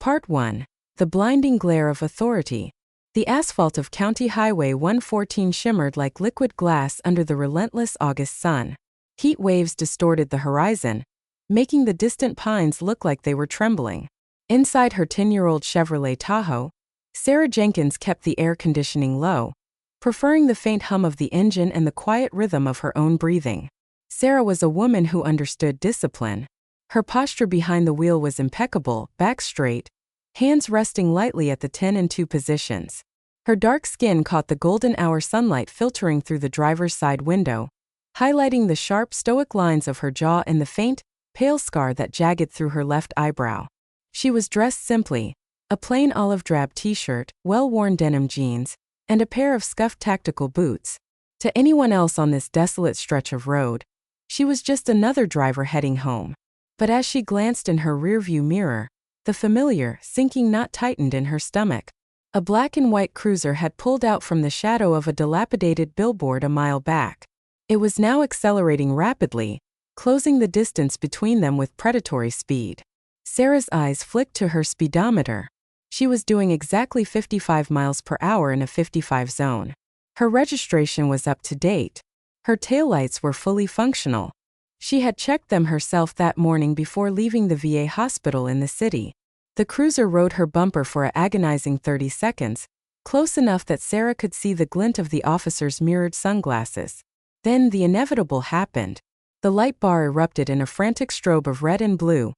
Part 1. The blinding glare of authority. The asphalt of County Highway 114 shimmered like liquid glass under the relentless August sun. Heat waves distorted the horizon, making the distant pines look like they were trembling. Inside her 10-year-old Chevrolet Tahoe, Sarah Jenkins kept the air conditioning low, preferring the faint hum of the engine and the quiet rhythm of her own breathing. Sarah was a woman who understood discipline. Her posture behind the wheel was impeccable, back straight, hands resting lightly at the 10 and 2 positions. Her dark skin caught the golden hour sunlight filtering through the driver's side window, highlighting the sharp, stoic lines of her jaw and the faint, pale scar that jagged through her left eyebrow. She was dressed simply, a plain olive drab t-shirt, well-worn denim jeans, and a pair of scuffed tactical boots. To anyone else on this desolate stretch of road, she was just another driver heading home. But as she glanced in her rearview mirror, the familiar, sinking knot tightened in her stomach. A black and white cruiser had pulled out from the shadow of a dilapidated billboard a mile back. It was now accelerating rapidly, closing the distance between them with predatory speed. Sarah's eyes flicked to her speedometer. She was doing exactly 55 miles per hour in a 55 zone. Her registration was up to date. Her taillights were fully functional. She had checked them herself that morning before leaving the VA hospital in the city. The cruiser rode her bumper for an agonizing 30 seconds, close enough that Sarah could see the glint of the officer's mirrored sunglasses. Then the inevitable happened. The light bar erupted in a frantic strobe of red and blue,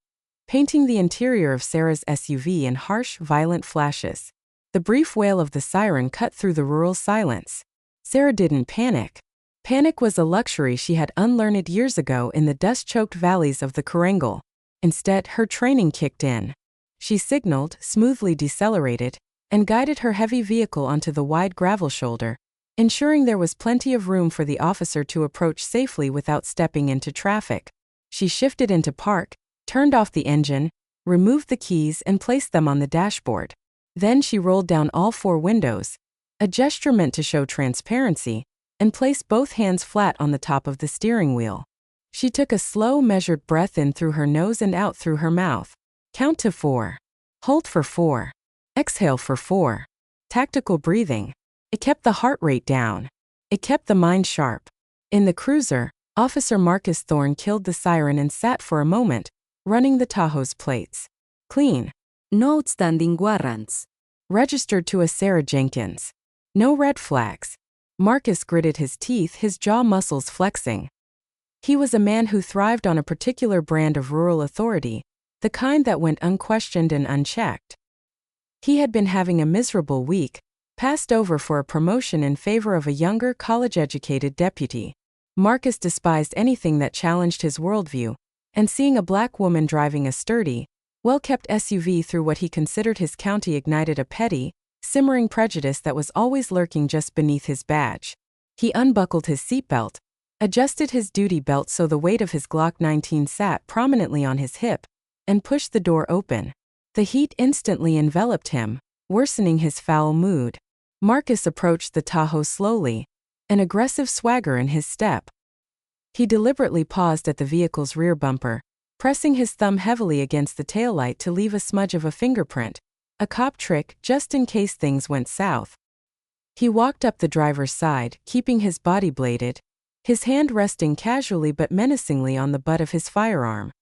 painting the interior of Sarah's SUV in harsh, violent flashes. The brief wail of the siren cut through the rural silence. Sarah didn't panic. Panic was a luxury she had unlearned years ago in the dust-choked valleys of the Karangal. Instead, her training kicked in. She signaled, smoothly decelerated, and guided her heavy vehicle onto the wide gravel shoulder, ensuring there was plenty of room for the officer to approach safely without stepping into traffic. She shifted into park, turned off the engine, removed the keys and placed them on the dashboard. Then she rolled down all 4 windows, a gesture meant to show transparency, and placed both hands flat on the top of the steering wheel. She took a slow, measured breath in through her nose and out through her mouth. Count to 4. Hold for 4. Exhale for 4. Tactical breathing. It kept the heart rate down. It kept the mind sharp. In the cruiser, Officer Marcus Thorne killed the siren and sat for a moment, running the Tahoe's plates. Clean. No outstanding warrants. Registered to a Sarah Jenkins. No red flags. Marcus gritted his teeth, his jaw muscles flexing. He was a man who thrived on a particular brand of rural authority, the kind that went unquestioned and unchecked. He had been having a miserable week, passed over for a promotion in favor of a younger, college-educated deputy. Marcus despised anything that challenged his worldview, and seeing a black woman driving a sturdy, well-kept SUV through what he considered his county ignited a petty, simmering prejudice that was always lurking just beneath his badge. He unbuckled his seatbelt, adjusted his duty belt so the weight of his Glock 19 sat prominently on his hip, and pushed the door open. The heat instantly enveloped him, worsening his foul mood. Marcus approached the Tahoe slowly, an aggressive swagger in his step. He deliberately paused at the vehicle's rear bumper, pressing his thumb heavily against the taillight to leave a smudge of a fingerprint, a cop trick just in case things went south. He walked up the driver's side, keeping his body bladed, his hand resting casually but menacingly on the butt of his firearm.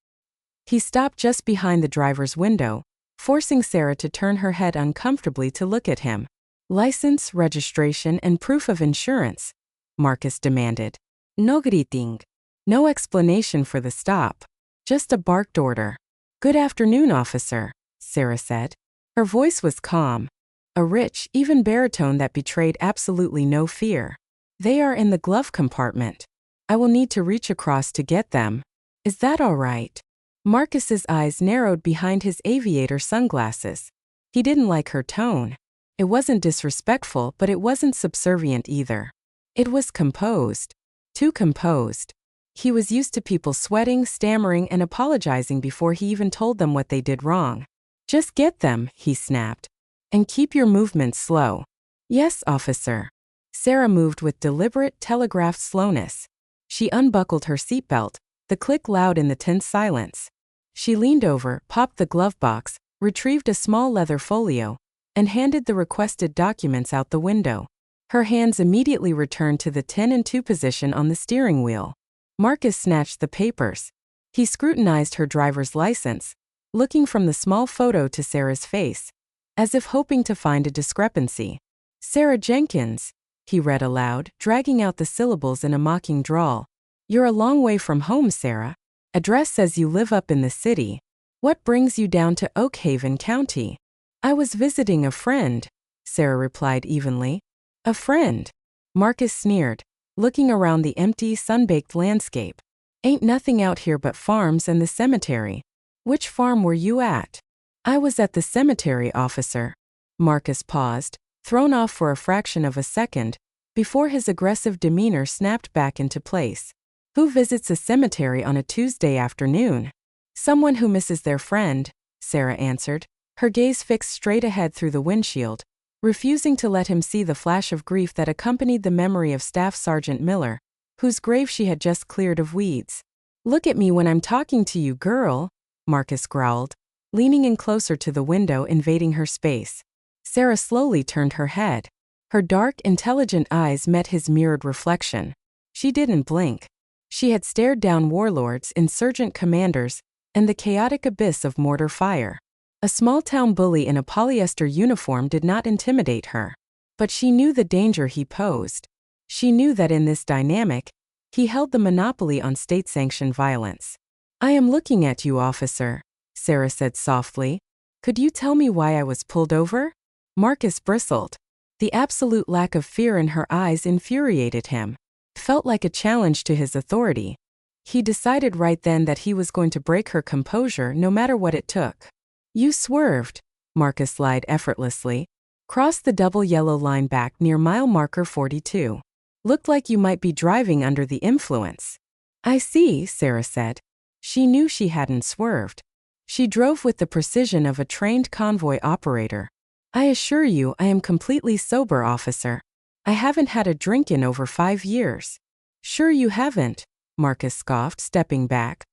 He stopped just behind the driver's window, forcing Sarah to turn her head uncomfortably to look at him. License, registration, and proof of insurance, Marcus demanded. No greeting. No explanation for the stop. Just a barked order. Good afternoon, officer, Sarah said. Her voice was calm, a rich, even baritone that betrayed absolutely no fear. They are in the glove compartment. I will need to reach across to get them. Is that all right? Marcus's eyes narrowed behind his aviator sunglasses. He didn't like her tone. It wasn't disrespectful, but it wasn't subservient either. It was composed. Too composed. He was used to people sweating, stammering, and apologizing before he even told them what they did wrong. Just get them, he snapped. And keep your movements slow. Yes, officer. Sarah moved with deliberate, telegraphed slowness. She unbuckled her seatbelt, the click loud in the tense silence. She leaned over, popped the glove box, retrieved a small leather folio, and handed the requested documents out the window. Her hands immediately returned to the 10 and 2 position on the steering wheel. Marcus snatched the papers. He scrutinized her driver's license, looking from the small photo to Sarah's face, as if hoping to find a discrepancy. Sarah Jenkins, he read aloud, dragging out the syllables in a mocking drawl. You're a long way from home, Sarah. Address says you live up in the city. What brings you down to Oakhaven County? I was visiting a friend, Sarah replied evenly. A friend? Marcus sneered, looking around the empty, sun-baked landscape. Ain't nothing out here but farms and the cemetery. Which farm were you at? I was at the cemetery, officer. Marcus paused, thrown off for a fraction of a second, before his aggressive demeanor snapped back into place. Who visits a cemetery on a Tuesday afternoon? Someone who misses their friend, Sarah answered, her gaze fixed straight ahead through the windshield, refusing to let him see the flash of grief that accompanied the memory of Staff Sergeant Miller, whose grave she had just cleared of weeds. Look at me when I'm talking to you, girl, Marcus growled, leaning in closer to the window, invading her space. Sarah slowly turned her head. Her dark, intelligent eyes met his mirrored reflection. She didn't blink. She had stared down warlords, insurgent commanders, and the chaotic abyss of mortar fire. A small-town bully in a polyester uniform did not intimidate her. But she knew the danger he posed. She knew that in this dynamic, he held the monopoly on state-sanctioned violence. I am looking at you, officer, Sarah said softly. Could you tell me why I was pulled over? Marcus bristled. The absolute lack of fear in her eyes infuriated him. It felt like a challenge to his authority. He decided right then that he was going to break her composure no matter what it took. You swerved, Marcus lied effortlessly. Crossed the double yellow line back near mile marker 42. Looked like you might be driving under the influence. I see, Sarah said. She knew she hadn't swerved. She drove with the precision of a trained convoy operator. I assure you I am completely sober, officer. I haven't had a drink in over 5 years. Sure you haven't, Marcus scoffed, stepping back.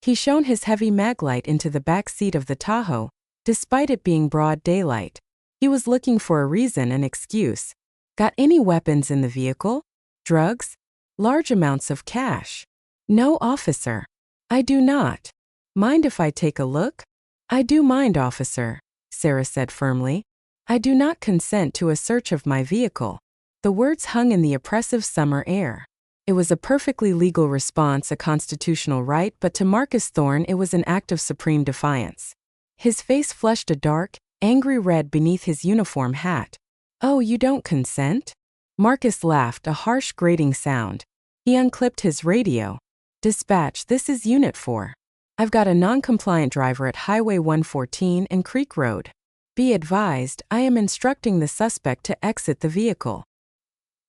He shone his heavy maglite into the back seat of the Tahoe, despite it being broad daylight. He was looking for a reason, an excuse. Got any weapons in the vehicle? Drugs? Large amounts of cash? No, officer. I do not. Mind if I take a look? I do mind, officer, Sarah said firmly. I do not consent to a search of my vehicle. The words hung in the oppressive summer air. It was a perfectly legal response, a constitutional right, but to Marcus Thorne it was an act of supreme defiance. His face flushed a dark, angry red beneath his uniform hat. Oh, you don't consent? Marcus laughed, a harsh grating sound. He unclipped his radio. Dispatch, this is Unit 4. I've got a non-compliant driver at Highway 114 and Creek Road. Be advised, I am instructing the suspect to exit the vehicle.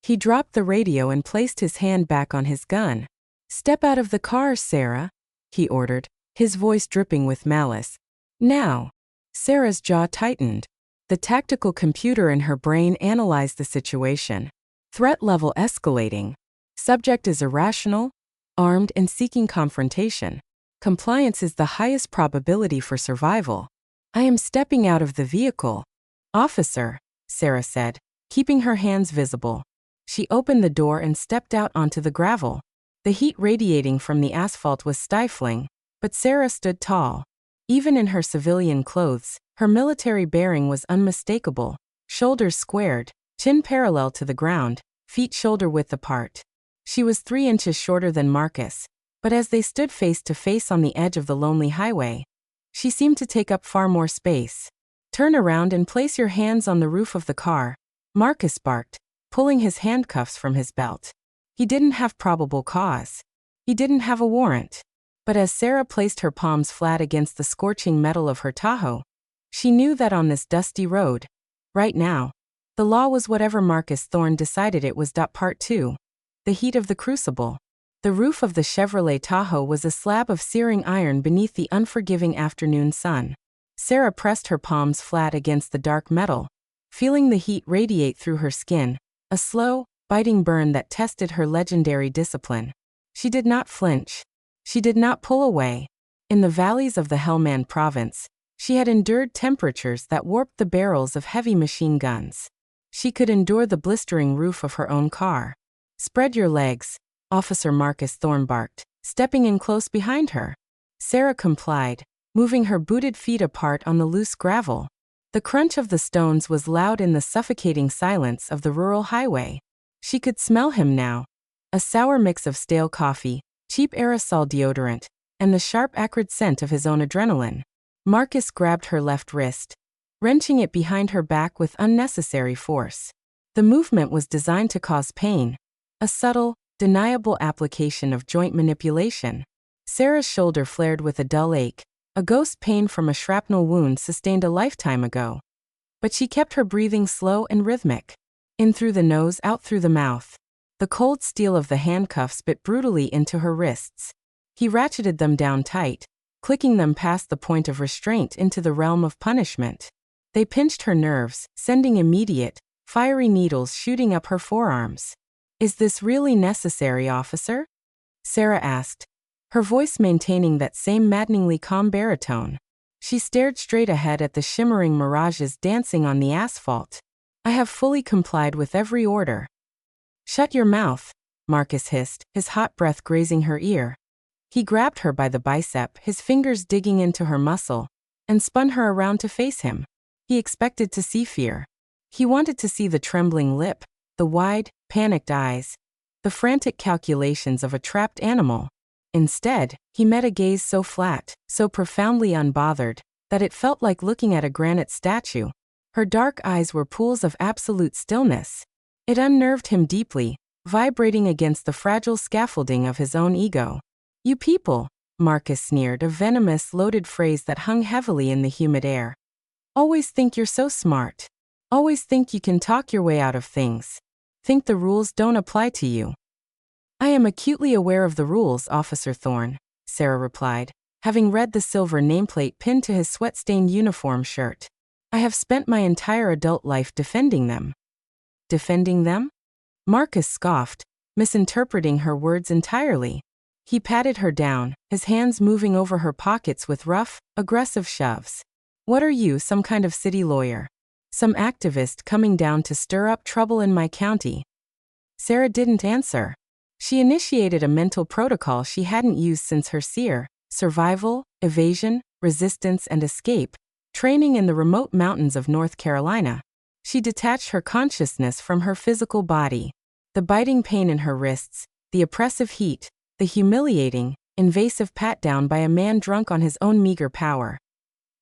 He dropped the radio and placed his hand back on his gun. Step out of the car, Sarah, he ordered, his voice dripping with malice. Now. Sarah's jaw tightened. The tactical computer in her brain analyzed the situation. Threat level escalating. Subject is irrational, armed and seeking confrontation. Compliance is the highest probability for survival. I am stepping out of the vehicle. Officer, Sarah said, keeping her hands visible. She opened the door and stepped out onto the gravel. The heat radiating from the asphalt was stifling, but Sarah stood tall. Even in her civilian clothes, her military bearing was unmistakable. Shoulders squared, chin parallel to the ground, feet shoulder-width apart. She was 3 inches shorter than Marcus, but as they stood face to face on the edge of the lonely highway, she seemed to take up far more space. Turn around and place your hands on the roof of the car, Marcus barked, pulling his handcuffs from his belt. He didn't have probable cause. He didn't have a warrant. But as Sarah placed her palms flat against the scorching metal of her Tahoe, she knew that on this dusty road, right now, the law was whatever Marcus Thorne decided it was. Part 2. The heat of the crucible. The roof of the Chevrolet Tahoe was a slab of searing iron beneath the unforgiving afternoon sun. Sarah pressed her palms flat against the dark metal, feeling the heat radiate through her skin, a slow, biting burn that tested her legendary discipline. She did not flinch. She did not pull away. In the valleys of the Helmand province, She had endured temperatures that warped the barrels of heavy machine guns. She could endure the blistering roof of her own car. "Spread your legs," Officer Marcus Thorne barked, stepping in close behind her. Sarah complied, moving her booted feet apart on the loose gravel. The crunch of the stones was loud in the suffocating silence of the rural highway. She could smell him now. A sour mix of stale coffee, cheap aerosol deodorant, and the sharp acrid scent of his own adrenaline. Marcus grabbed her left wrist, wrenching it behind her back with unnecessary force. The movement was designed to cause pain, a subtle, deniable application of joint manipulation. Sarah's shoulder flared with a dull ache, a ghost pain from a shrapnel wound sustained a lifetime ago. But she kept her breathing slow and rhythmic. In through the nose, out through the mouth. The cold steel of the handcuffs bit brutally into her wrists. He ratcheted them down tight, clicking them past the point of restraint into the realm of punishment. They pinched her nerves, sending immediate, fiery needles shooting up her forearms. "Is this really necessary, officer?" Sarah asked, her voice maintaining that same maddeningly calm baritone. She stared straight ahead at the shimmering mirages dancing on the asphalt. "I have fully complied with every order." "Shut your mouth," Marcus hissed, his hot breath grazing her ear. He grabbed her by the bicep, his fingers digging into her muscle, and spun her around to face him. He expected to see fear. He wanted to see the trembling lip, the wide, panicked eyes, the frantic calculations of a trapped animal. Instead, he met a gaze so flat, so profoundly unbothered, that it felt like looking at a granite statue. Her dark eyes were pools of absolute stillness. It unnerved him deeply, vibrating against the fragile scaffolding of his own ego. "You people," Marcus sneered, a venomous, loaded phrase that hung heavily in the humid air. "Always think you're so smart. Always think you can talk your way out of things. Think the rules don't apply to you." "I am acutely aware of the rules, Officer Thorne," Sarah replied, having read the silver nameplate pinned to his sweat-stained uniform shirt. "I have spent my entire adult life defending them." "Defending them?" Marcus scoffed, misinterpreting her words entirely. He patted her down, his hands moving over her pockets with rough, aggressive shoves. "What are you, some kind of city lawyer? Some activist coming down to stir up trouble in my county?" Sarah didn't answer. She initiated a mental protocol she hadn't used since her SEER, survival, evasion, resistance and escape, training in the remote mountains of North Carolina. She detached her consciousness from her physical body. The biting pain in her wrists, the oppressive heat, the humiliating, invasive pat-down by a man drunk on his own meager power.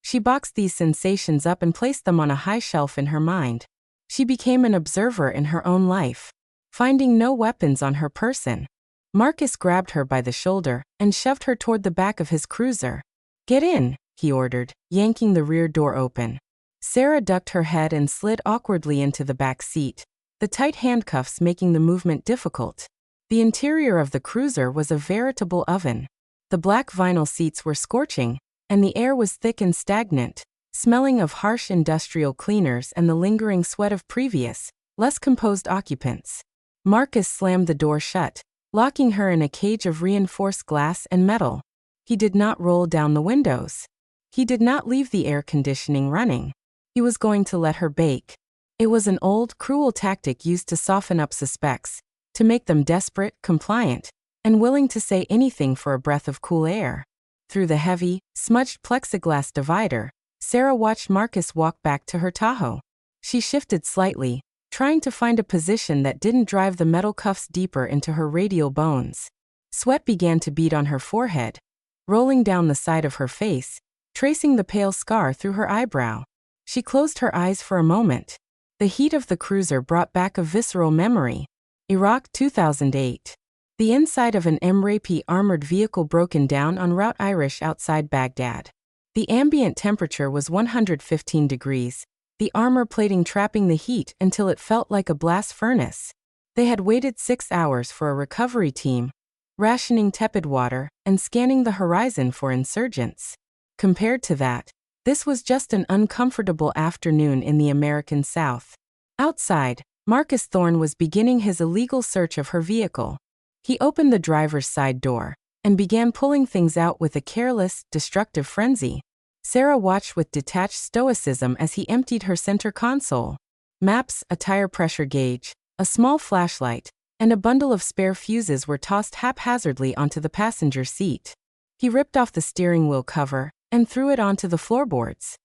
She boxed these sensations up and placed them on a high shelf in her mind. She became an observer in her own life. Finding no weapons on her person, Marcus grabbed her by the shoulder and shoved her toward the back of his cruiser. "Get in," he ordered, yanking the rear door open. Sarah ducked her head and slid awkwardly into the back seat, the tight handcuffs making the movement difficult. The interior of the cruiser was a veritable oven. The black vinyl seats were scorching, and the air was thick and stagnant, smelling of harsh industrial cleaners and the lingering sweat of previous, less composed occupants. Marcus slammed the door shut, locking her in a cage of reinforced glass and metal. He did not roll down the windows. He did not leave the air conditioning running. He was going to let her bake. It was an old, cruel tactic used to soften up suspects, to make them desperate, compliant, and willing to say anything for a breath of cool air. Through the heavy, smudged plexiglass divider, Sarah watched Marcus walk back to her Tahoe. She shifted slightly, trying to find a position that didn't drive the metal cuffs deeper into her radial bones. Sweat began to bead on her forehead, rolling down the side of her face, tracing the pale scar through her eyebrow. She closed her eyes for a moment. The heat of the cruiser brought back a visceral memory. Iraq 2008. The inside of an MRAP armored vehicle broken down en route Irish outside Baghdad. The ambient temperature was 115 degrees, the armor plating trapping the heat until it felt like a blast furnace. They had waited 6 hours for a recovery team, rationing tepid water and scanning the horizon for insurgents. Compared to that, this was just an uncomfortable afternoon in the American South. Outside, Marcus Thorne was beginning his illegal search of her vehicle. He opened the driver's side door and began pulling things out with a careless, destructive frenzy. Sarah watched with detached stoicism as he emptied her center console. Maps, a tire pressure gauge, a small flashlight, and a bundle of spare fuses were tossed haphazardly onto the passenger seat. He ripped off the steering wheel cover and threw it onto the floorboards.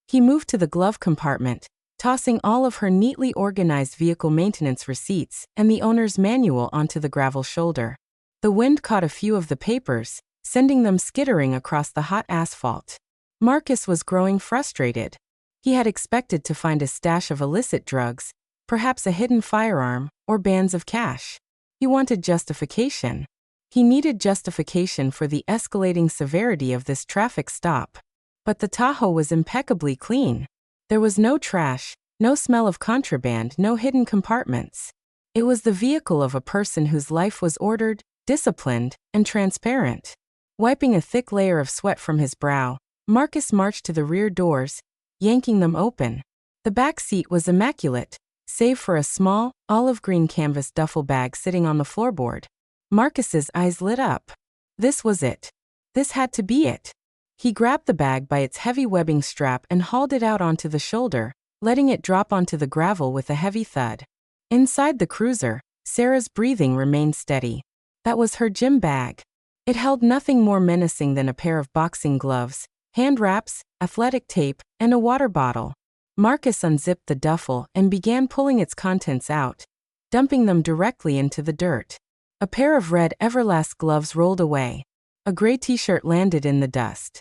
He moved to the glove compartment, tossing all of her neatly organized vehicle maintenance receipts and the owner's manual onto the gravel shoulder. The wind caught a few of the papers, sending them skittering across the hot asphalt. Marcus was growing frustrated. He had expected to find a stash of illicit drugs, perhaps a hidden firearm, or bands of cash. He wanted justification. He needed justification for the escalating severity of this traffic stop. But the Tahoe was impeccably clean. There was no trash, no smell of contraband, no hidden compartments. It was the vehicle of a person whose life was ordered, disciplined, and transparent. Wiping a thick layer of sweat from his brow, Marcus marched to the rear doors, yanking them open. The back seat was immaculate, save for a small, olive-green canvas duffel bag sitting on the floorboard. Marcus's eyes lit up. This was it. This had to be it. He grabbed the bag by its heavy webbing strap and hauled it out onto the shoulder, letting it drop onto the gravel with a heavy thud. Inside the cruiser, Sarah's breathing remained steady. That was her gym bag. It held nothing more menacing than a pair of boxing gloves, hand wraps, athletic tape, and a water bottle. Marcus unzipped the duffel and began pulling its contents out, dumping them directly into the dirt. A pair of red Everlast gloves rolled away. A gray t-shirt landed in the dust.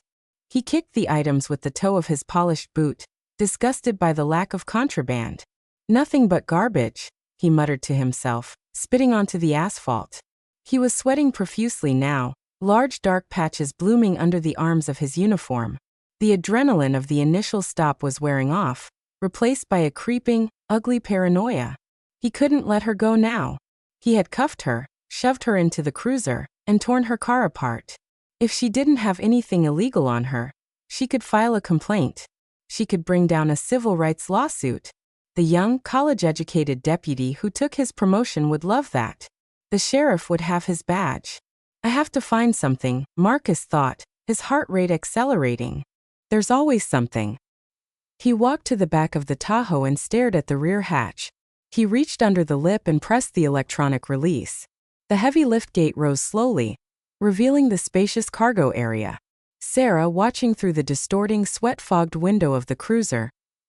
He kicked the items with the toe of his polished boot, disgusted by the lack of contraband. Nothing but garbage, he muttered to himself, spitting onto the asphalt. He was sweating profusely now, large dark patches blooming under the arms of his uniform. The adrenaline of the initial stop was wearing off, replaced by a creeping, ugly paranoia. He couldn't let her go now. He had cuffed her, shoved her into the cruiser, and torn her car apart. If she didn't have anything illegal on her, she could file a complaint. She could bring down a civil rights lawsuit. The young, college-educated deputy who took his promotion would love that. The sheriff would have his badge. I have to find something, Marcus thought, his heart rate accelerating. There's always something. He walked to the back of the Tahoe and stared at the rear hatch. He reached under the lip and pressed the electronic release. The heavy liftgate rose slowly, revealing the spacious cargo area. Sarah, watching through the distorting, sweat-fogged window of the cruiser,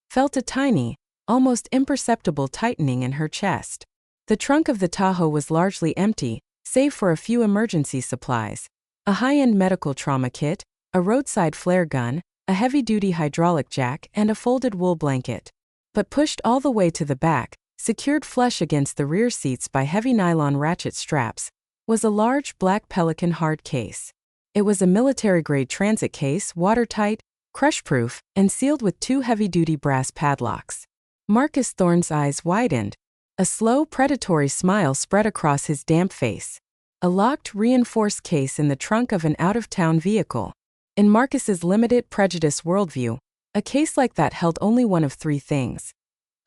felt a tiny, almost imperceptible tightening in her chest. The trunk of the Tahoe was largely empty, save for a few emergency supplies. A high-end medical trauma kit, a roadside flare gun, a heavy-duty hydraulic jack, and a folded wool blanket. But pushed all the way to the back, secured flush against the rear seats by heavy nylon ratchet straps, was a large black Pelican hard case. It was a military-grade transit case, watertight, crush-proof, and sealed with 2 heavy-duty brass padlocks. Marcus Thorne's eyes widened. A slow, predatory smile spread across his damp face. A locked, reinforced case in the trunk of an out-of-town vehicle. In Marcus's limited, prejudiced worldview, a case like that held only one of 3 things: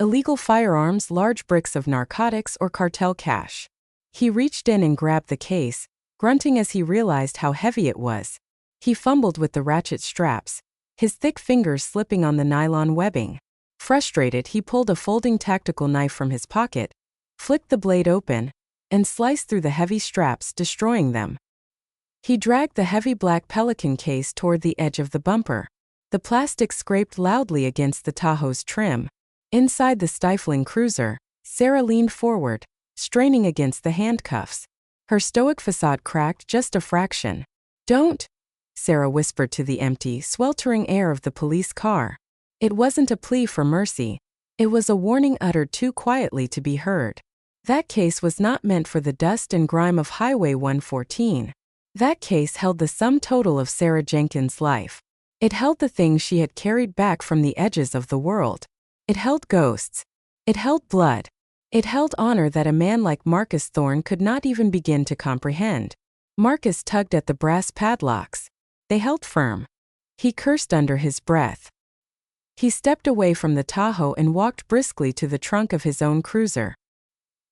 illegal firearms, large bricks of narcotics, or cartel cash. He reached in and grabbed the case, grunting as he realized how heavy it was. He fumbled with the ratchet straps, his thick fingers slipping on the nylon webbing. Frustrated, he pulled a folding tactical knife from his pocket, flicked the blade open, and sliced through the heavy straps, destroying them. He dragged the heavy black Pelican case toward the edge of the bumper. The plastic scraped loudly against the Tahoe's trim. Inside the stifling cruiser, Sarah leaned forward, straining against the handcuffs. Her stoic facade cracked just a fraction. "Don't," Sarah whispered to the empty, sweltering air of the police car. It wasn't a plea for mercy. It was a warning uttered too quietly to be heard. That case was not meant for the dust and grime of Highway 114. That case held the sum total of Sarah Jenkins' life. It held the things she had carried back from the edges of the world. It held ghosts. It held blood. It held honor that a man like Marcus Thorne could not even begin to comprehend. Marcus tugged at the brass padlocks. They held firm. He cursed under his breath. He stepped away from the Tahoe and walked briskly to the trunk of his own cruiser.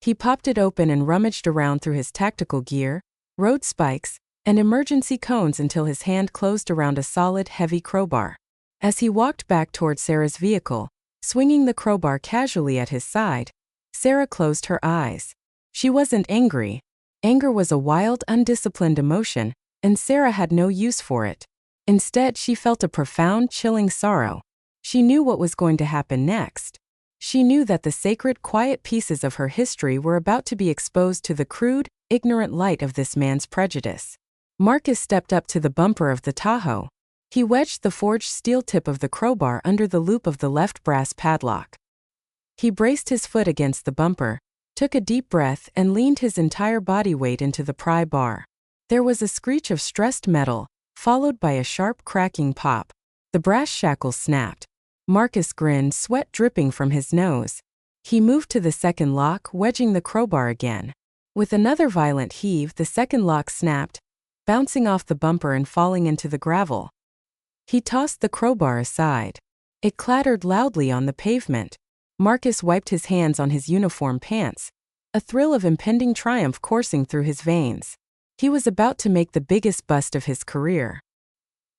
He popped it open and rummaged around through his tactical gear, road spikes, and emergency cones until his hand closed around a solid, heavy crowbar. As he walked back toward Sarah's vehicle, swinging the crowbar casually at his side, Sarah closed her eyes. She wasn't angry. Anger was a wild, undisciplined emotion, and Sarah had no use for it. Instead, she felt a profound, chilling sorrow. She knew what was going to happen next. She knew that the sacred, quiet pieces of her history were about to be exposed to the crude, ignorant light of this man's prejudice. Marcus stepped up to the bumper of the Tahoe. He wedged the forged steel tip of the crowbar under the loop of the left brass padlock. He braced his foot against the bumper, took a deep breath, and leaned his entire body weight into the pry bar. There was a screech of stressed metal, followed by a sharp cracking pop. The brass shackles snapped. Marcus grinned, sweat dripping from his nose. He moved to the second lock, wedging the crowbar again. With another violent heave, the second lock snapped, bouncing off the bumper and falling into the gravel. He tossed the crowbar aside. It clattered loudly on the pavement. Marcus wiped his hands on his uniform pants, a thrill of impending triumph coursing through his veins. He was about to make the biggest bust of his career.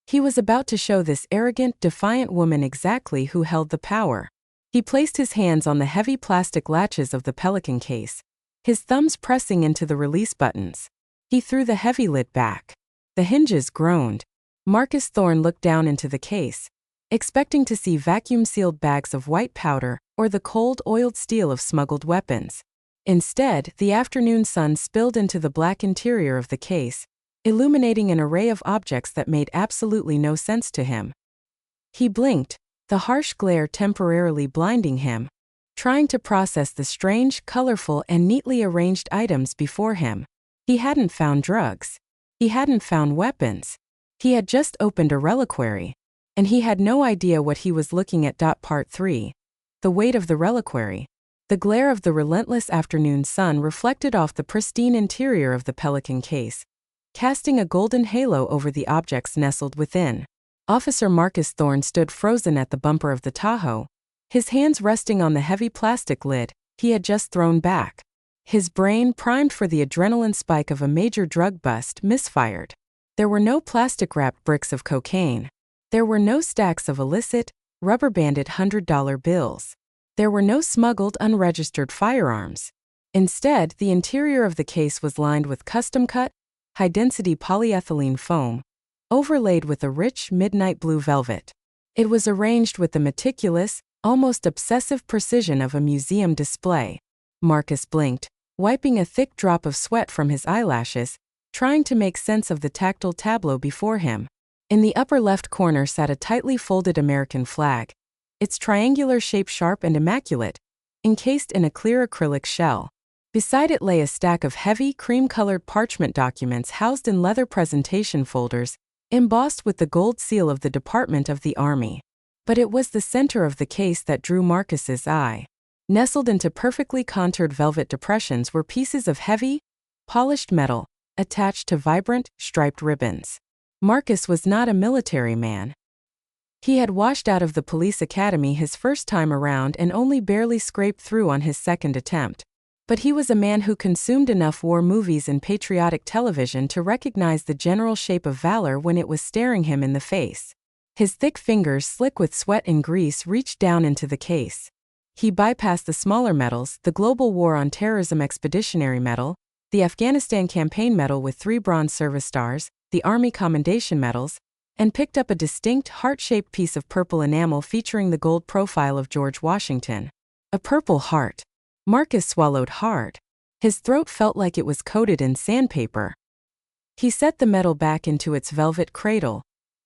He was about to show this arrogant, defiant woman exactly who held the power. He placed his hands on the heavy plastic latches of the Pelican case, his thumbs pressing into the release buttons. He threw the heavy lid back. The hinges groaned. Marcus Thorne looked down into the case, expecting to see vacuum-sealed bags of white powder or the cold, oiled steel of smuggled weapons. Instead, the afternoon sun spilled into the black interior of the case, illuminating an array of objects that made absolutely no sense to him. He blinked, the harsh glare temporarily blinding him, trying to process the strange, colorful, and neatly arranged items before him. He hadn't found drugs. He hadn't found weapons. He had just opened a reliquary, and he had no idea what he was looking at. Part 3. The weight of the reliquary. The glare of the relentless afternoon sun reflected off the pristine interior of the Pelican case, casting a golden halo over the objects nestled within. Officer Marcus Thorne stood frozen at the bumper of the Tahoe, his hands resting on the heavy plastic lid he had just thrown back. His brain, primed for the adrenaline spike of a major drug bust, misfired. There were no plastic-wrapped bricks of cocaine. There were no stacks of illicit, rubber-banded $100 bills. There were no smuggled, unregistered firearms. Instead, the interior of the case was lined with custom-cut, high-density polyethylene foam, overlaid with a rich, midnight blue velvet. It was arranged with the meticulous, almost obsessive precision of a museum display. Marcus blinked, wiping a thick drop of sweat from his eyelashes, trying to make sense of the tactile tableau before him. In the upper left corner sat a tightly folded American flag, its triangular shape sharp and immaculate, encased in a clear acrylic shell. Beside it lay a stack of heavy, cream-colored parchment documents housed in leather presentation folders, embossed with the gold seal of the Department of the Army. But it was the center of the case that drew Marcus's eye. Nestled into perfectly contoured velvet depressions were pieces of heavy, polished metal, attached to vibrant, striped ribbons. Marcus was not a military man. He had washed out of the police academy his first time around and only barely scraped through on his second attempt. But he was a man who consumed enough war movies and patriotic television to recognize the general shape of valor when it was staring him in the face. His thick fingers, slick with sweat and grease, reached down into the case. He bypassed the smaller medals, the Global War on Terrorism Expeditionary Medal, the Afghanistan Campaign Medal with 3 Bronze Service Stars, the Army Commendation Medals, and picked up a distinct, heart-shaped piece of purple enamel featuring the gold profile of George Washington. A purple heart. Marcus swallowed hard. His throat felt like it was coated in sandpaper. He set the medal back into its velvet cradle,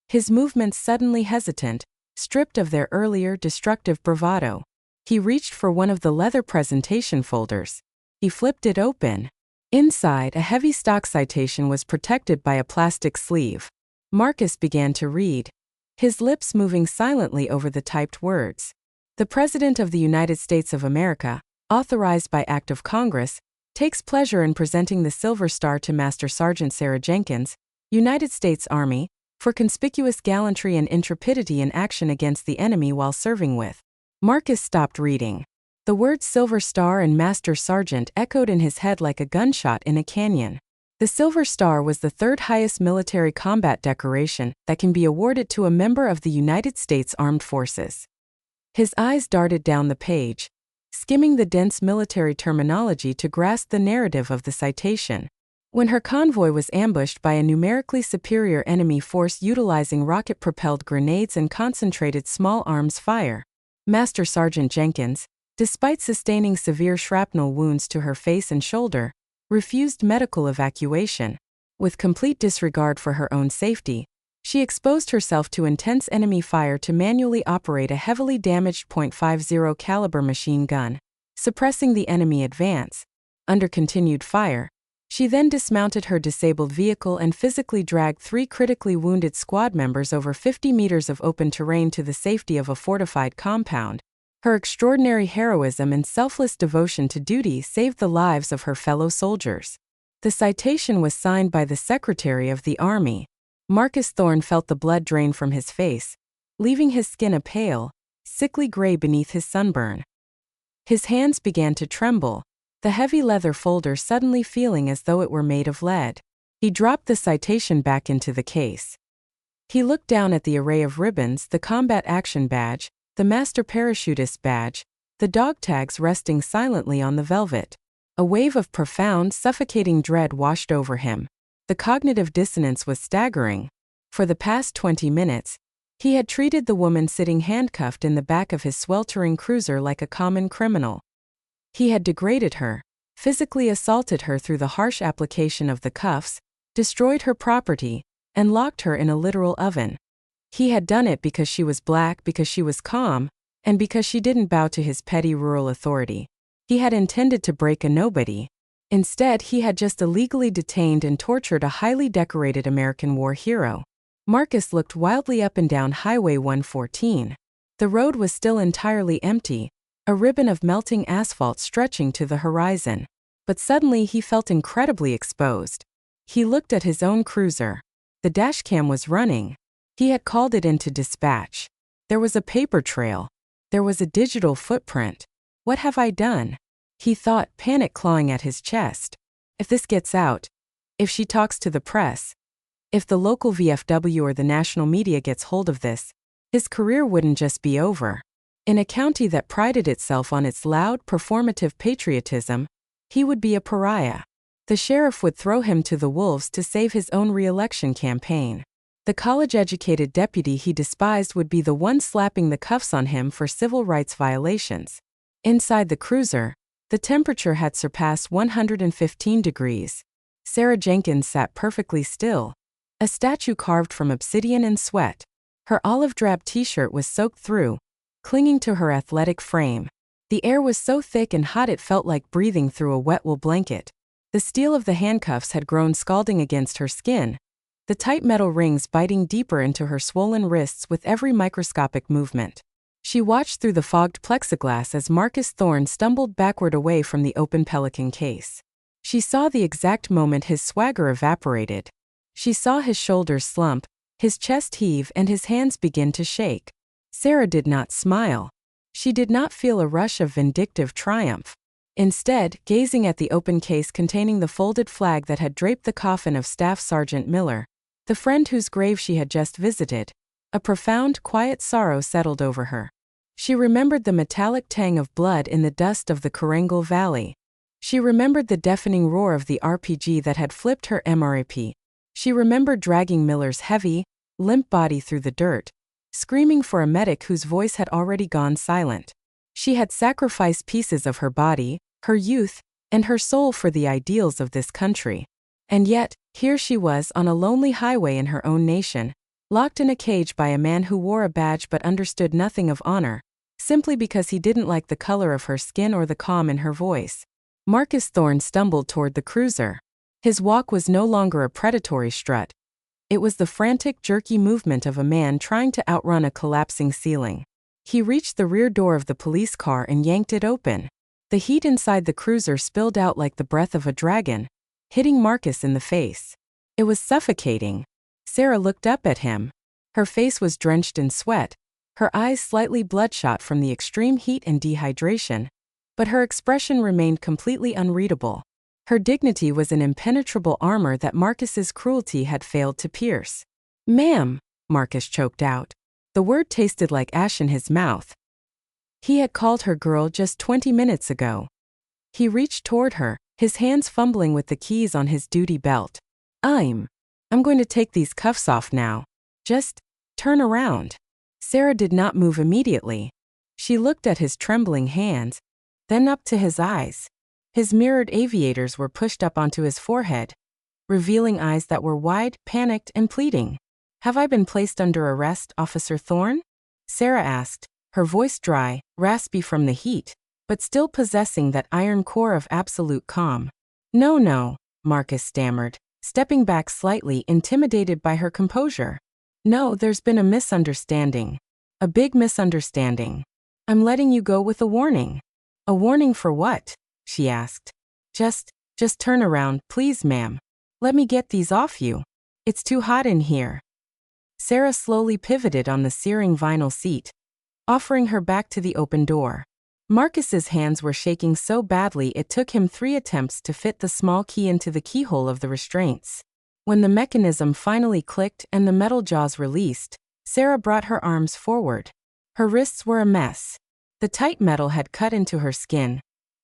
his movements suddenly hesitant, stripped of their earlier destructive bravado. He reached for one of the leather presentation folders. He flipped it open. Inside, a heavy stock citation was protected by a plastic sleeve. Marcus began to read, his lips moving silently over the typed words. The President of the United States of America, authorized by Act of Congress, takes pleasure in presenting the Silver Star to Master Sergeant Sarah Jenkins, United States Army, for conspicuous gallantry and intrepidity in action against the enemy while serving with. Marcus stopped reading. The words Silver Star and Master Sergeant echoed in his head like a gunshot in a canyon. The Silver Star was the third highest military combat decoration that can be awarded to a member of the United States Armed Forces. His eyes darted down the page, skimming the dense military terminology to grasp the narrative of the citation. When her convoy was ambushed by a numerically superior enemy force utilizing rocket-propelled grenades and concentrated small arms fire, Master Sergeant Jenkins, despite sustaining severe shrapnel wounds to her face and shoulder, refused medical evacuation. With complete disregard for her own safety, she exposed herself to intense enemy fire to manually operate a heavily damaged .50 caliber machine gun, suppressing the enemy advance. Under continued fire, she then dismounted her disabled vehicle and physically dragged 3 critically wounded squad members over 50 meters of open terrain to the safety of a fortified compound. Her extraordinary heroism and selfless devotion to duty saved the lives of her fellow soldiers. The citation was signed by the Secretary of the Army. Marcus Thorne felt the blood drain from his face, leaving his skin a pale, sickly gray beneath his sunburn. His hands began to tremble, the heavy leather folder suddenly feeling as though it were made of lead. He dropped the citation back into the case. He looked down at the array of ribbons, the Combat Action Badge, the Master Parachutist Badge, the dog tags resting silently on the velvet. A wave of profound, suffocating dread washed over him. The cognitive dissonance was staggering. For the past 20 minutes, he had treated the woman sitting handcuffed in the back of his sweltering cruiser like a common criminal. He had degraded her, physically assaulted her through the harsh application of the cuffs, destroyed her property, and locked her in a literal oven. He had done it because she was black, because she was calm, and because she didn't bow to his petty rural authority. He had intended to break a nobody. Instead, he had just illegally detained and tortured a highly decorated American war hero. Marcus looked wildly up and down Highway 114. The road was still entirely empty, a ribbon of melting asphalt stretching to the horizon. But suddenly he felt incredibly exposed. He looked at his own cruiser. The dashcam was running. He had called it into dispatch. There was a paper trail. There was a digital footprint. What have I done? He thought, panic clawing at his chest. If this gets out, if she talks to the press, if the local VFW or the national media gets hold of this, his career wouldn't just be over. In a county that prided itself on its loud, performative patriotism, he would be a pariah. The sheriff would throw him to the wolves to save his own re-election campaign. The college-educated deputy he despised would be the one slapping the cuffs on him for civil rights violations. Inside the cruiser, the temperature had surpassed 115 degrees. Sarah Jenkins sat perfectly still, a statue carved from obsidian and sweat. Her olive-drab t-shirt was soaked through, clinging to her athletic frame. The air was so thick and hot it felt like breathing through a wet wool blanket. The steel of the handcuffs had grown scalding against her skin, the tight metal rings biting deeper into her swollen wrists with every microscopic movement. She watched through the fogged plexiglass as Marcus Thorne stumbled backward away from the open Pelican case. She saw the exact moment his swagger evaporated. She saw his shoulders slump, his chest heave, and his hands begin to shake. Sarah did not smile. She did not feel a rush of vindictive triumph. Instead, gazing at the open case containing the folded flag that had draped the coffin of Staff Sergeant Miller, the friend whose grave she had just visited, a profound, quiet sorrow settled over her. She remembered the metallic tang of blood in the dust of the Corangle Valley. She remembered the deafening roar of the RPG that had flipped her MRAP. She remembered dragging Miller's heavy, limp body through the dirt, screaming for a medic whose voice had already gone silent. She had sacrificed pieces of her body, her youth, and her soul for the ideals of this country. And yet, here she was on a lonely highway in her own nation, locked in a cage by a man who wore a badge but understood nothing of honor, simply because he didn't like the color of her skin or the calm in her voice. Marcus Thorne stumbled toward the cruiser. His walk was no longer a predatory strut. It was the frantic, jerky movement of a man trying to outrun a collapsing ceiling. He reached the rear door of the police car and yanked it open. The heat inside the cruiser spilled out like the breath of a dragon, hitting Marcus in the face. It was suffocating. Sarah looked up at him. Her face was drenched in sweat, her eyes slightly bloodshot from the extreme heat and dehydration, but her expression remained completely unreadable. Her dignity was an impenetrable armor that Marcus's cruelty had failed to pierce. "Ma'am," Marcus choked out. The word tasted like ash in his mouth. He had called her girl just 20 minutes ago. He reached toward her, his hands fumbling with the keys on his duty belt. I'm going to take these cuffs off now. Just turn around." Sarah did not move immediately. She looked at his trembling hands, then up to his eyes. His mirrored aviators were pushed up onto his forehead, revealing eyes that were wide, panicked, and pleading. "Have I been placed under arrest, Officer Thorne?" Sarah asked, her voice dry, raspy from the heat, but still possessing that iron core of absolute calm. No, Marcus stammered, stepping back slightly, intimidated by her composure. "No, there's been a misunderstanding. A big misunderstanding. I'm letting you go with a warning." "A warning for what?" she asked. Just turn around, please, ma'am. Let me get these off you. It's too hot in here." Sarah slowly pivoted on the searing vinyl seat, offering her back to the open door. Marcus's hands were shaking so badly it took him 3 attempts to fit the small key into the keyhole of the restraints. When the mechanism finally clicked and the metal jaws released, Sarah brought her arms forward. Her wrists were a mess. The tight metal had cut into her skin,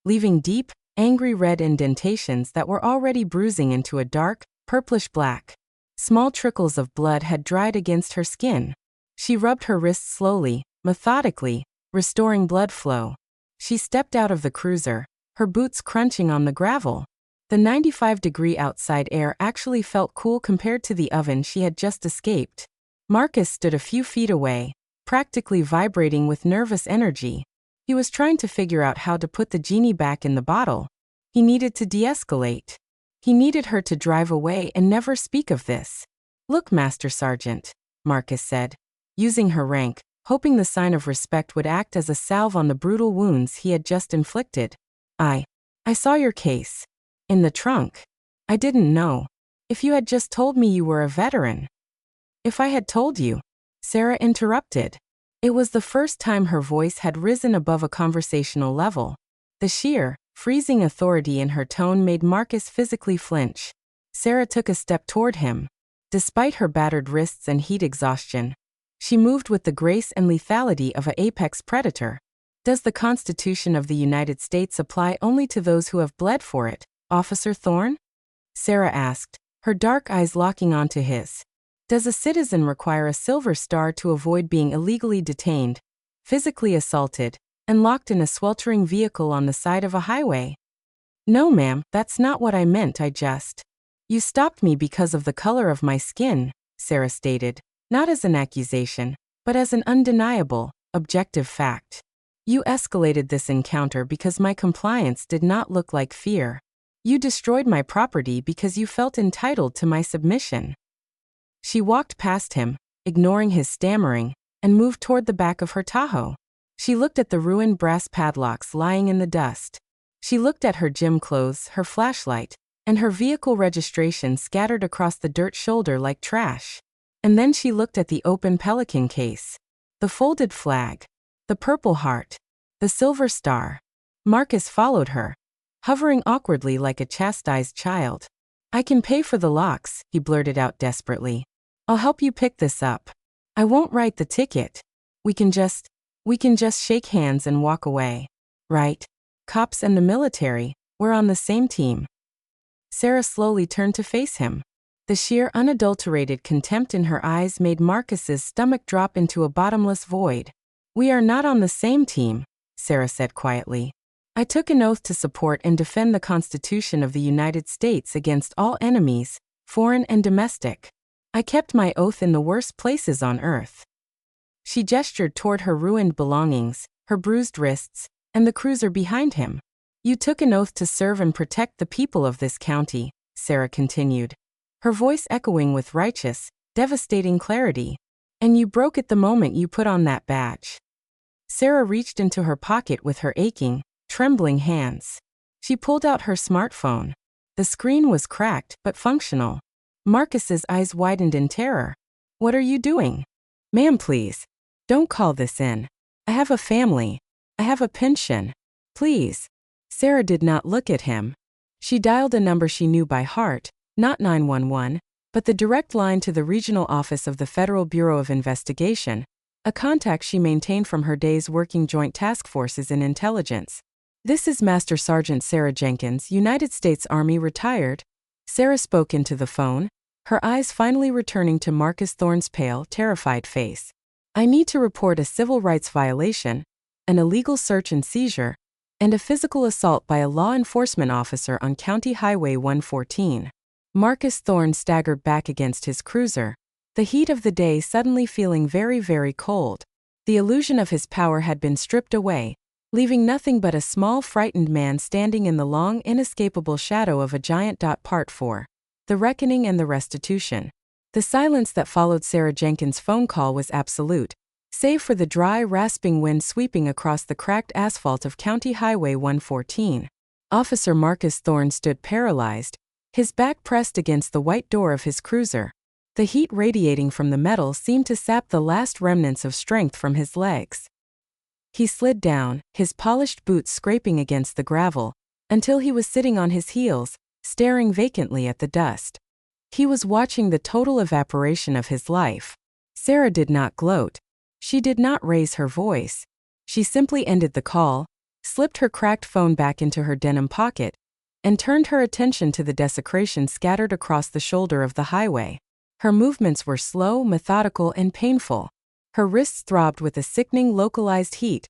leaving deep, angry red indentations that were already bruising into a dark, purplish black. Small trickles of blood had dried against her skin. She rubbed her wrists slowly, methodically, restoring blood flow. She stepped out of the cruiser, her boots crunching on the gravel. The 95-degree outside air actually felt cool compared to the oven she had just escaped. Marcus stood a few feet away, practically vibrating with nervous energy. He was trying to figure out how to put the genie back in the bottle. He needed to de-escalate. He needed her to drive away and never speak of this. "Look, Master Sergeant," Marcus said, using her rank, hoping the sign of respect would act as a salve on the brutal wounds he had just inflicted. I saw your case. In the trunk. I didn't know. If you had just told me you were a veteran." "If I had told you," Sarah interrupted. It was the first time her voice had risen above a conversational level. The sheer, freezing authority in her tone made Marcus physically flinch. Sarah took a step toward him. Despite her battered wrists and heat exhaustion, she moved with the grace and lethality of an apex predator. "Does the Constitution of the United States apply only to those who have bled for it, Officer Thorne?" Sarah asked, her dark eyes locking onto his. "Does a citizen require a silver star to avoid being illegally detained, physically assaulted, and locked in a sweltering vehicle on the side of a highway?" "No, ma'am, that's not what I meant. You stopped me because of the color of my skin," Sarah stated, not as an accusation, but as an undeniable, objective fact. "You escalated this encounter because my compliance did not look like fear. You destroyed my property because you felt entitled to my submission." She walked past him, ignoring his stammering, and moved toward the back of her Tahoe. She looked at the ruined brass padlocks lying in the dust. She looked at her gym clothes, her flashlight, and her vehicle registration scattered across the dirt shoulder like trash. And then she looked at the open Pelican case. The folded flag. The purple heart. The silver star. Marcus followed her, hovering awkwardly like a chastised child. "I can pay for the locks," he blurted out desperately. "I'll help you pick this up. I won't write the ticket. We can just shake hands and walk away. Right? Cops and the military, we're on the same team." Sarah slowly turned to face him. The sheer unadulterated contempt in her eyes made Marcus's stomach drop into a bottomless void. "We are not on the same team," Sarah said quietly. "I took an oath to support and defend the Constitution of the United States against all enemies, foreign and domestic. I kept my oath in the worst places on earth." She gestured toward her ruined belongings, her bruised wrists, and the cruiser behind him. "You took an oath to serve and protect the people of this county," Sarah continued, her voice echoing with righteous, devastating clarity. "And you broke it the moment you put on that badge." Sarah reached into her pocket with her aching, trembling hands. She pulled out her smartphone. The screen was cracked but functional. Marcus's eyes widened in terror. "What are you doing?" "Ma'am, please. Don't call this in. I have a family. I have a pension. Please." Sarah did not look at him. She dialed a number she knew by heart, not 911, but the direct line to the regional office of the Federal Bureau of Investigation, a contact she maintained from her days working joint task forces in intelligence. "This is Master Sergeant Sarah Jenkins, United States Army, retired." Sarah spoke into the phone, her eyes finally returning to Marcus Thorne's pale, terrified face. "I need to report a civil rights violation, an illegal search and seizure, and a physical assault by a law enforcement officer on County Highway 114. Marcus Thorne staggered back against his cruiser, the heat of the day suddenly feeling very, very cold. The illusion of his power had been stripped away, leaving nothing but a small, frightened man standing in the long, inescapable shadow of a giant. Part 4. The Reckoning and the Restitution. The silence that followed Sarah Jenkins' phone call was absolute, save for the dry, rasping wind sweeping across the cracked asphalt of County Highway 114. Officer Marcus Thorne stood paralyzed, his back pressed against the white door of his cruiser. The heat radiating from the metal seemed to sap the last remnants of strength from his legs. He slid down, his polished boots scraping against the gravel, until he was sitting on his heels, staring vacantly at the dust. He was watching the total evaporation of his life. Sarah did not gloat. She did not raise her voice. She simply ended the call, slipped her cracked phone back into her denim pocket, and turned her attention to the desecration scattered across the shoulder of the highway. Her movements were slow, methodical, and painful. Her wrists throbbed with a sickening localized heat,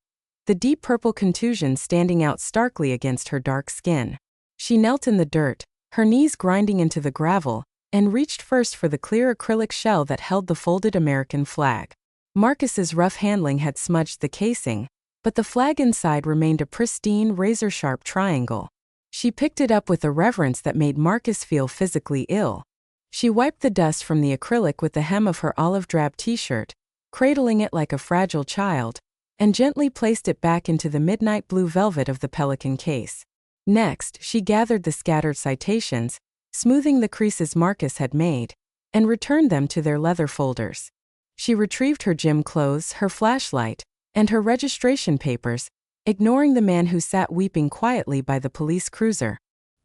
the deep purple contusions standing out starkly against her dark skin. She knelt in the dirt, her knees grinding into the gravel, and reached first for the clear acrylic shell that held the folded American flag. Marcus's rough handling had smudged the casing, but the flag inside remained a pristine, razor-sharp triangle. She picked it up with a reverence that made Marcus feel physically ill. She wiped the dust from the acrylic with the hem of her olive-drab t-shirt, cradling it like a fragile child, and gently placed it back into the midnight blue velvet of the Pelican case. Next, she gathered the scattered citations, smoothing the creases Marcus had made, and returned them to their leather folders. She retrieved her gym clothes, her flashlight, and her registration papers, ignoring the man who sat weeping quietly by the police cruiser.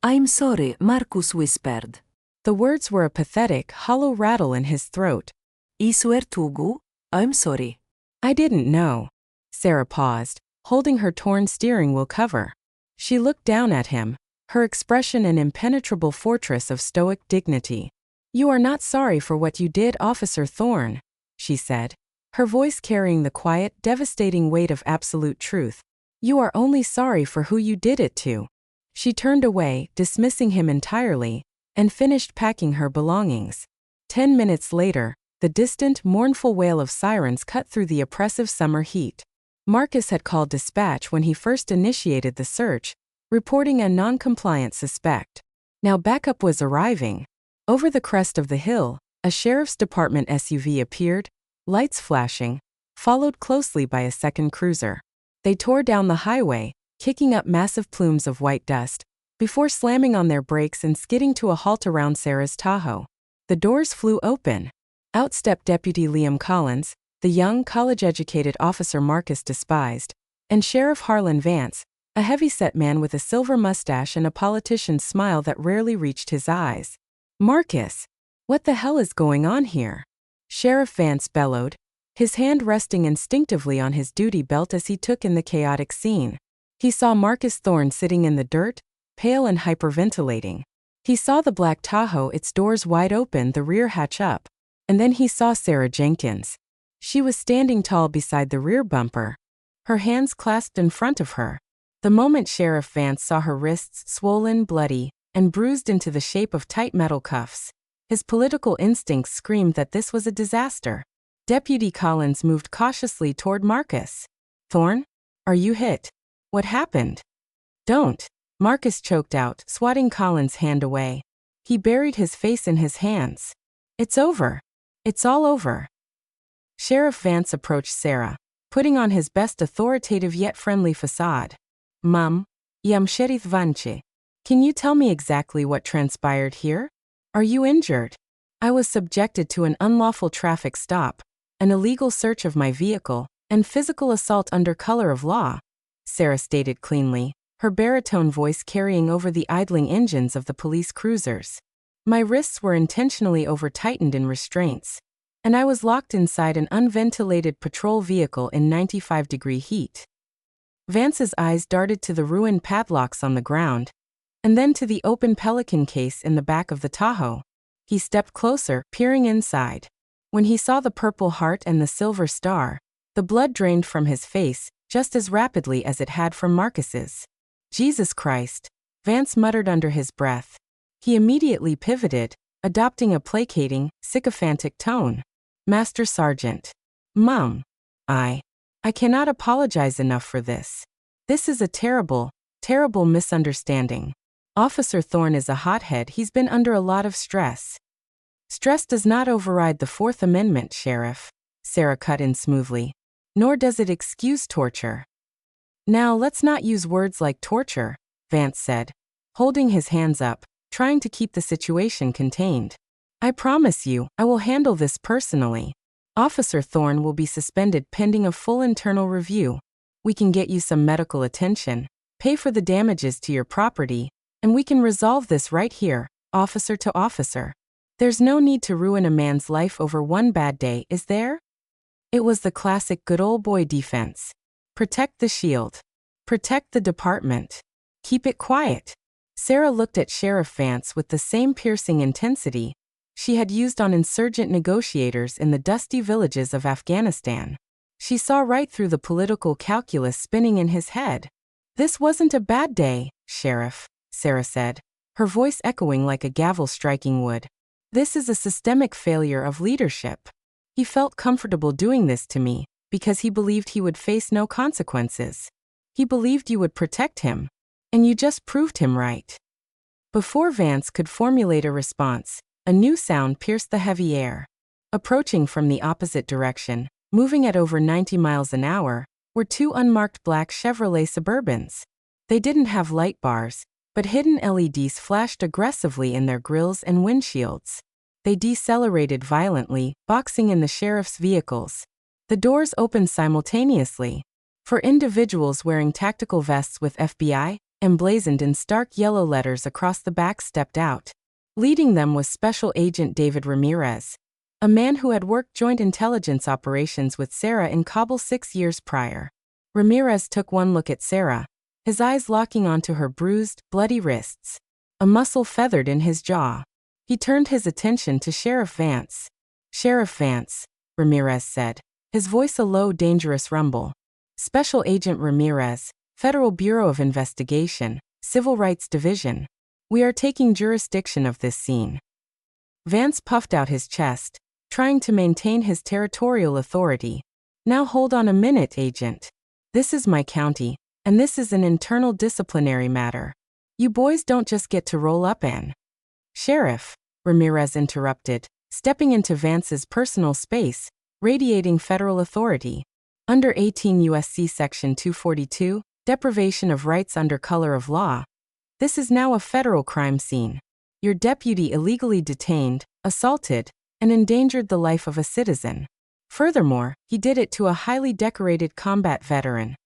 "I'm sorry," Marcus whispered. The words were a pathetic, hollow rattle in his throat. "I swear to God, I'm sorry." "I didn't know." Sarah paused, holding her torn steering wheel cover. She looked down at him, her expression an impenetrable fortress of stoic dignity. "You are not sorry for what you did, Officer Thorne," she said, her voice carrying the quiet, devastating weight of absolute truth. "You are only sorry for who you did it to." She turned away, dismissing him entirely, and finished packing her belongings. 10 minutes later, the distant, mournful wail of sirens cut through the oppressive summer heat. Marcus had called dispatch when he first initiated the search, reporting a non-compliant suspect. Now backup was arriving. Over the crest of the hill, a sheriff's department SUV appeared, lights flashing, followed closely by a second cruiser. They tore down the highway, kicking up massive plumes of white dust, before slamming on their brakes and skidding to a halt around Sarah's Tahoe. The doors flew open. Out stepped Deputy Liam Collins, the young, college-educated officer Marcus despised, and Sheriff Harlan Vance, a heavy-set man with a silver mustache and a politician's smile that rarely reached his eyes. "Marcus, what the hell is going on here?" Sheriff Vance bellowed, his hand resting instinctively on his duty belt as he took in the chaotic scene. He saw Marcus Thorne sitting in the dirt, pale and hyperventilating. He saw the black Tahoe, its doors wide open, the rear hatch up. And then he saw Sarah Jenkins. She was standing tall beside the rear bumper, her hands clasped in front of her. The moment Sheriff Vance saw her wrists swollen, bloody, and bruised into the shape of tight metal cuffs, his political instincts screamed that this was a disaster. Deputy Collins moved cautiously toward Marcus. "Thorne? Are you hit? What happened?" "Don't," Marcus choked out, swatting Collins' hand away. He buried his face in his hands. "It's over. It's all over." Sheriff Vance approached Sarah, putting on his best authoritative yet friendly facade. "Mum, I'm Sheriff Vance. Can you tell me exactly what transpired here? Are you injured?" "I was subjected to an unlawful traffic stop, an illegal search of my vehicle, and physical assault under color of law," Sarah stated cleanly, her baritone voice carrying over the idling engines of the police cruisers. My wrists were intentionally over-tightened in restraints, and I was locked inside an unventilated patrol vehicle in 95-degree heat. Vance's eyes darted to the ruined padlocks on the ground, and then to the open pelican case in the back of the Tahoe. He stepped closer, peering inside. When he saw the Purple Heart and the Silver Star, the blood drained from his face, just as rapidly as it had from Marcus's. Jesus Christ, Vance muttered under his breath. He immediately pivoted, adopting a placating, sycophantic tone. Master Sergeant. Mum. I cannot apologize enough for this. This is a terrible, terrible misunderstanding. Officer Thorne is a hothead. He's been under a lot of stress. Stress does not override the Fourth Amendment, Sheriff, Sarah cut in smoothly. Nor does it excuse torture. Now let's not use words like torture, Vance said, holding his hands up, trying to keep the situation contained. I promise you, I will handle this personally. Officer Thorne will be suspended pending a full internal review. We can get you some medical attention, pay for the damages to your property, and we can resolve this right here, officer to officer. There's no need to ruin a man's life over one bad day, is there? It was the classic good old boy defense. Protect the shield. Protect the department. Keep it quiet. Sarah looked at Sheriff Vance with the same piercing intensity she had used on insurgent negotiators in the dusty villages of Afghanistan. She saw right through the political calculus spinning in his head. This wasn't a bad day, Sheriff, Sarah said, her voice echoing like a gavel striking wood. This is a systemic failure of leadership. He felt comfortable doing this to me because he believed he would face no consequences. He believed you would protect him, and you just proved him right. Before Vance could formulate a response, a new sound pierced the heavy air. Approaching from the opposite direction, moving at over 90 miles an hour, were two unmarked black Chevrolet Suburbans. They didn't have light bars, but hidden LEDs flashed aggressively in their grilles and windshields. They decelerated violently, boxing in the sheriff's vehicles. The doors opened simultaneously. For individuals wearing tactical vests with FBI, emblazoned in stark yellow letters across the back, stepped out. Leading them was Special Agent David Ramirez, a man who had worked joint intelligence operations with Sarah in Kabul 6 years prior. Ramirez took one look at Sarah, his eyes locking onto her bruised, bloody wrists. A muscle feathered in his jaw. He turned his attention to Sheriff Vance. Sheriff Vance, Ramirez said, his voice a low, dangerous rumble. Special Agent Ramirez, Federal Bureau of Investigation, Civil Rights Division. We are taking jurisdiction of this scene. Vance puffed out his chest, trying to maintain his territorial authority. Now hold on a minute, Agent. This is my county, and this is an internal disciplinary matter. You boys don't just get to roll up and... Sheriff, Ramirez interrupted, stepping into Vance's personal space, radiating federal authority. Under 18 U.S.C. Section 242, deprivation of rights under color of law. This is now a federal crime scene. Your deputy illegally detained, assaulted, and endangered the life of a citizen. Furthermore, he did it to a highly decorated combat veteran.